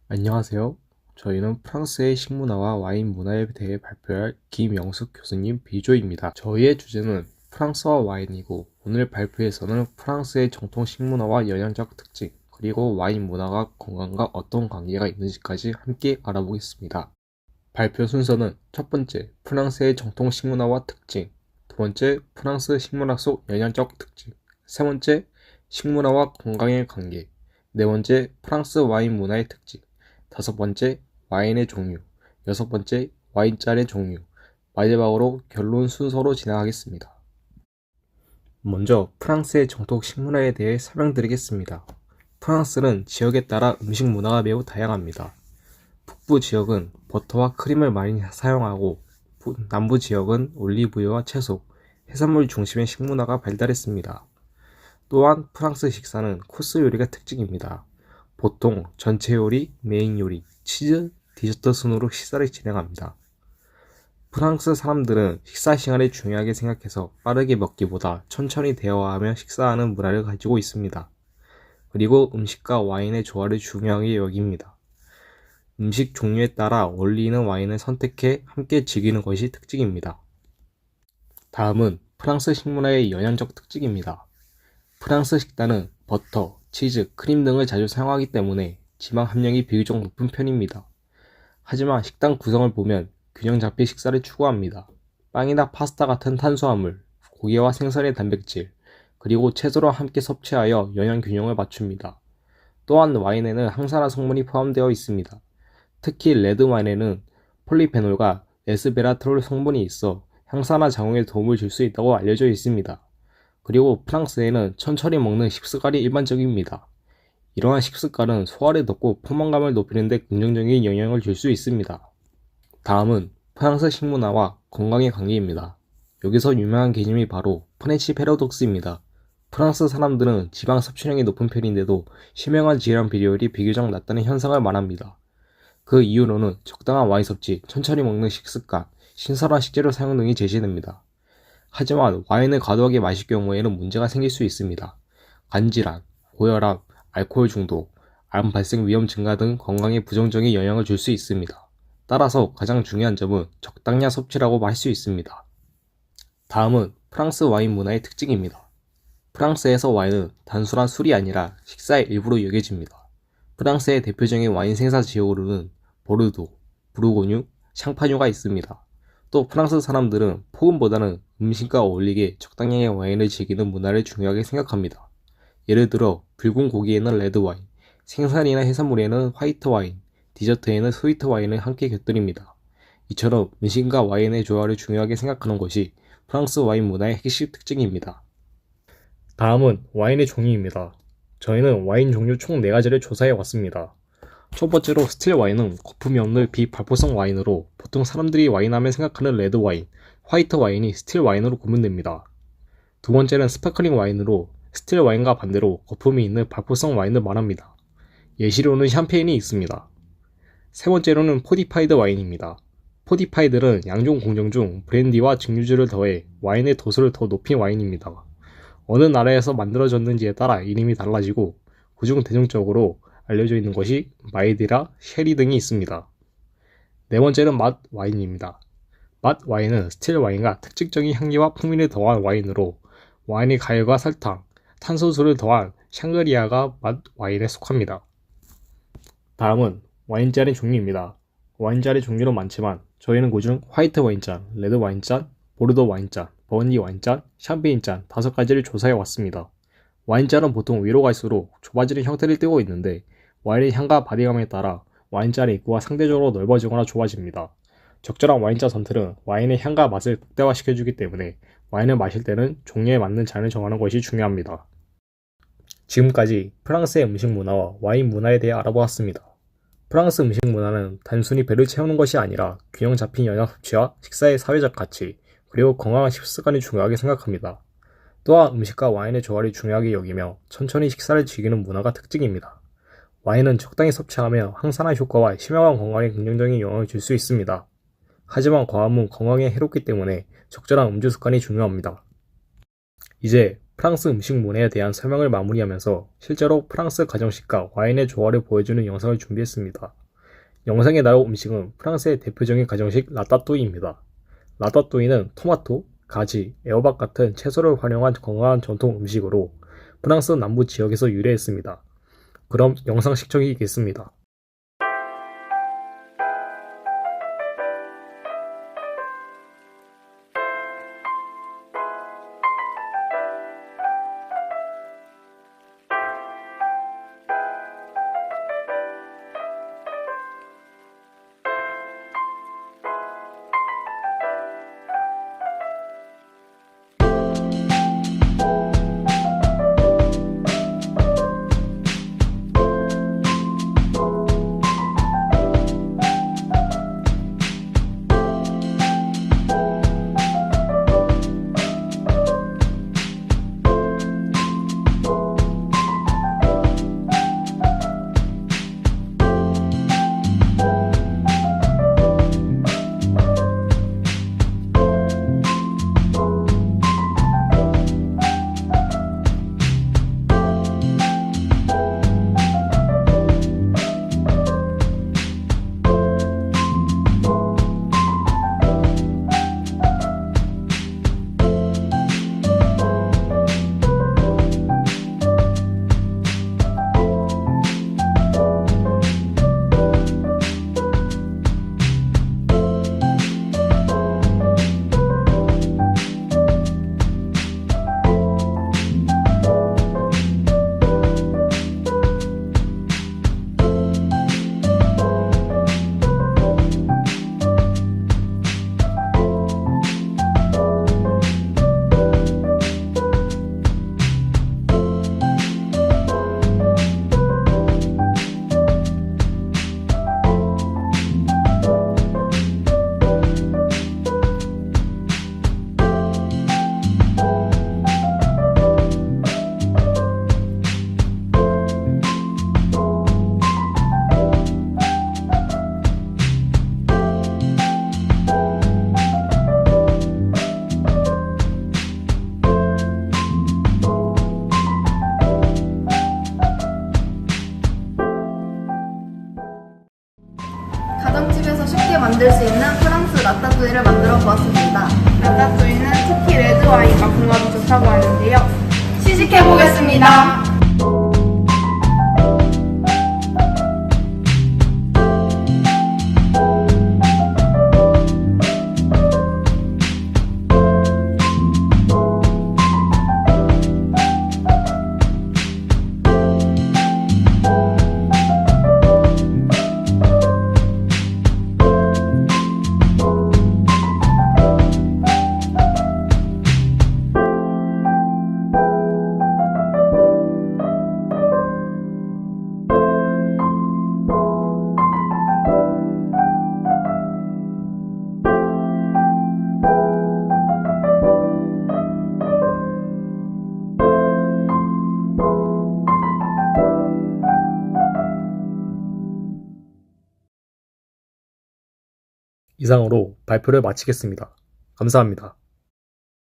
안녕하세요. 저희는 프랑스의 식문화와 와인 문화에 대해 발표할 김영숙 교수님 비조입니다. 저희의 주제는 프랑스와 와인이고 오늘 발표에서는 프랑스의 정통 식문화와 영양적 특징, 그리고 와인 문화가 건강과 어떤 관계가 있는지까지 함께 알아보겠습니다. 발표 순서는 첫 번째, 프랑스의 정통 식문화와 특징, 두 번째, 프랑스 식문화 속 영양적 특징, 세 번째, 식문화와 건강의 관계, 네 번째, 프랑스 와인 문화의 특징, 다섯 번째, 와인의 종류, 여섯 번째, 와인잔의 종류, 마지막으로 결론 순서로 진행하겠습니다. 먼저 프랑스의 정통 식문화에 대해 설명드리겠습니다. 프랑스는 지역에 따라 음식 문화가 매우 다양합니다. 북부 지역은 버터와 크림을 많이 사용하고 남부 지역은 올리브유와 채소, 해산물 중심의 식문화가 발달했습니다. 또한 프랑스 식사는 코스 요리가 특징입니다. 보통 전체 요리, 메인 요리, 치즈, 디저트 순으로 식사를 진행합니다. 프랑스 사람들은 식사 시간을 중요하게 생각해서 빠르게 먹기보다 천천히 대화하며 식사하는 문화를 가지고 있습니다. 그리고 음식과 와인의 조화를 중요하게 여깁니다. 음식 종류에 따라 어울리는 와인을 선택해 함께 즐기는 것이 특징입니다. 다음은 프랑스 식문화의 영양적 특징입니다. 프랑스 식단은 버터, 치즈, 크림 등을 자주 사용하기 때문에 지방 함량이 비교적 높은 편입니다. 하지만 식단 구성을 보면 균형 잡힌 식사를 추구합니다. 빵이나 파스타 같은 탄수화물, 고기와 생선의 단백질, 그리고 채소와 함께 섭취하여 영양 균형을 맞춥니다. 또한 와인에는 항산화 성분이 포함되어 있습니다. 특히 레드 와인에는 폴리페놀과 레스베라트롤 성분이 있어 항산화 작용에 도움을 줄 수 있다고 알려져 있습니다. 그리고 프랑스에는 천천히 먹는 식습관이 일반적입니다. 이러한 식습관은 소화를 돕고 포만감을 높이는 데 긍정적인 영향을 줄 수 있습니다. 다음은 프랑스 식문화와 건강의 관계입니다. 여기서 유명한 개념이 바로 프렌치 패러독스입니다. 프랑스 사람들은 지방 섭취량이 높은 편인데도 심형한 질환 비율이 비교적 낮다는 현상을 말합니다. 그 이유로는 적당한 와인 섭취, 천천히 먹는 식습관, 신선한 식재료 사용 등이 제시됩니다. 하지만 와인을 과도하게 마실 경우에는 문제가 생길 수 있습니다. 간질환, 고혈압, 알코올 중독, 암 발생 위험 증가 등 건강에 부정적인 영향을 줄 수 있습니다. 따라서 가장 중요한 점은 적당량 섭취라고 할 수 있습니다. 다음은 프랑스 와인 문화의 특징입니다. 프랑스에서 와인은 단순한 술이 아니라 식사의 일부로 여겨집니다. 프랑스의 대표적인 와인 생산 지역으로는 보르도, 부르고뉴, 샹파뉴가 있습니다. 또 프랑스 사람들은 폭음보다는 음식과 어울리게 적당량의 와인을 즐기는 문화를 중요하게 생각합니다. 예를 들어 붉은 고기에는 레드 와인, 생선이나 해산물에는 화이트 와인, 디저트에는 스위트 와인을 함께 곁들입니다. 이처럼 음식과 와인의 조화를 중요하게 생각하는 것이 프랑스 와인 문화의 핵심 특징입니다. 다음은 와인의 종류입니다. 저희는 와인 종류 총 4가지를 조사해 왔습니다. 첫 번째로 스틸 와인은 거품이 없는 비발포성 와인으로 보통 사람들이 와인하면 생각하는 레드 와인, 화이트 와인이 스틸 와인으로 구분됩니다. 두 번째는 스파클링 와인으로 스틸 와인과 반대로 거품이 있는 발포성 와인을 말합니다. 예시로는 샴페인이 있습니다. 세 번째로는 포디파이드 와인입니다. 포디파이드는 양종 공정 중 브랜디와 증류주를 더해 와인의 도수를 더 높인 와인입니다. 어느 나라에서 만들어졌는지에 따라 이름이 달라지고 그중 대중적으로 알려져 있는 것이 마이디라, 쉐리 등이 있습니다. 네 번째는 맛 와인입니다. 맛 와인은 스틸 와인과 특징적인 향기와 풍미를 더한 와인으로 와인의 가열과 설탕, 탄소수를 더한 샹그리아가 맛 와인에 속합니다. 다음은 와인잔의 종류입니다. 와인잔의 종류는 많지만 저희는 그중 화이트 와인잔, 레드 와인잔, 보르도 와인잔, 버건디 와인잔, 샴페인잔 5가지를 조사해 왔습니다. 와인잔은 보통 위로 갈수록 좁아지는 형태를 띠고 있는데 와인의 향과 바디감에 따라 와인잔의 입구가 상대적으로 넓어지거나 좁아집니다. 적절한 와인잔 선택은 와인의 향과 맛을 극대화시켜주기 때문에 와인을 마실 때는 종류에 맞는 잔을 정하는 것이 중요합니다. 지금까지 프랑스의 음식 문화와 와인 문화에 대해 알아보았습니다. 프랑스 음식 문화는 단순히 배를 채우는 것이 아니라 균형 잡힌 영양 섭취와 식사의 사회적 가치, 그리고 건강한 식습관을 중요하게 생각합니다. 또한 음식과 와인의 조화를 중요하게 여기며 천천히 식사를 즐기는 문화가 특징입니다. 와인은 적당히 섭취하며 항산화 효과와 심혈관 건강에 긍정적인 영향을 줄 수 있습니다. 하지만 과음은 건강에 해롭기 때문에 적절한 음주 습관이 중요합니다. 이제 프랑스 음식문화에 대한 설명을 마무리하면서 실제로 프랑스 가정식과 와인의 조화를 보여주는 영상을 준비했습니다. 영상에 나올 음식은 프랑스의 대표적인 가정식 라따뚜이입니다. 라따뚜이는 토마토, 가지, 애호박 같은 채소를 활용한 건강한 전통 음식으로 프랑스 남부 지역에서 유래했습니다. 그럼 영상 시청이겠습니다. 가정집에서 쉽게 만들 수 있는 프랑스 라따뚜이를 만들어 보았습니다. 라따뚜이는 특히 레드 와인과 궁합이 좋다고 하는데요. 시식해 보겠습니다. 이상으로 발표를 마치겠습니다. 감사합니다.